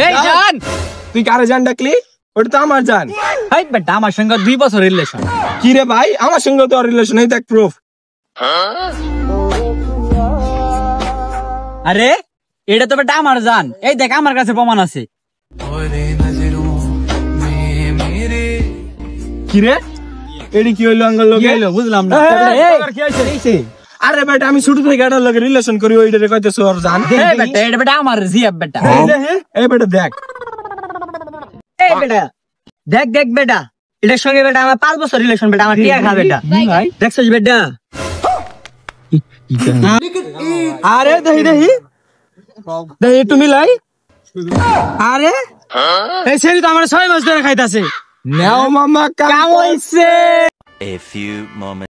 এই জান, তুই কারে জান ডাকলি? ওটা তো আমার জান। এই বেটা আমার সঙ্গে 2 বছর রিলেশন। কি রে ভাই, আমার সঙ্গে তো রিলেশন, এই দেখ প্রুফ। আরে এটা তো বেটা আমার জান, এই দেখ আমার কাছে প্রমাণ আছে। কি রে, এডি কি হইলো আঙ্গল লগে? বুঝলাম না। আরে বেটা আমি ছোট থেকে এটার লগে রিলেশন করি, ওইটারে কইতেছ ওর জান। এই বেটা এটা বেটা আমার জিয়াব বেটা। এই বেটা দেখ, এই বেটা দেখ দেখ বেটা, এটার সঙ্গে বেটা আমার 5 বছর রিলেশন বেটা, আমার টিয়া খা বেটা। দেখছিস বেটা? আরে দেহি দেহি দেহি তুমি লাই। আরে এই ছেলে তো আমার 6 মাস ধরে খাইতাছে। নেও মামা কাম হইছে। A few moments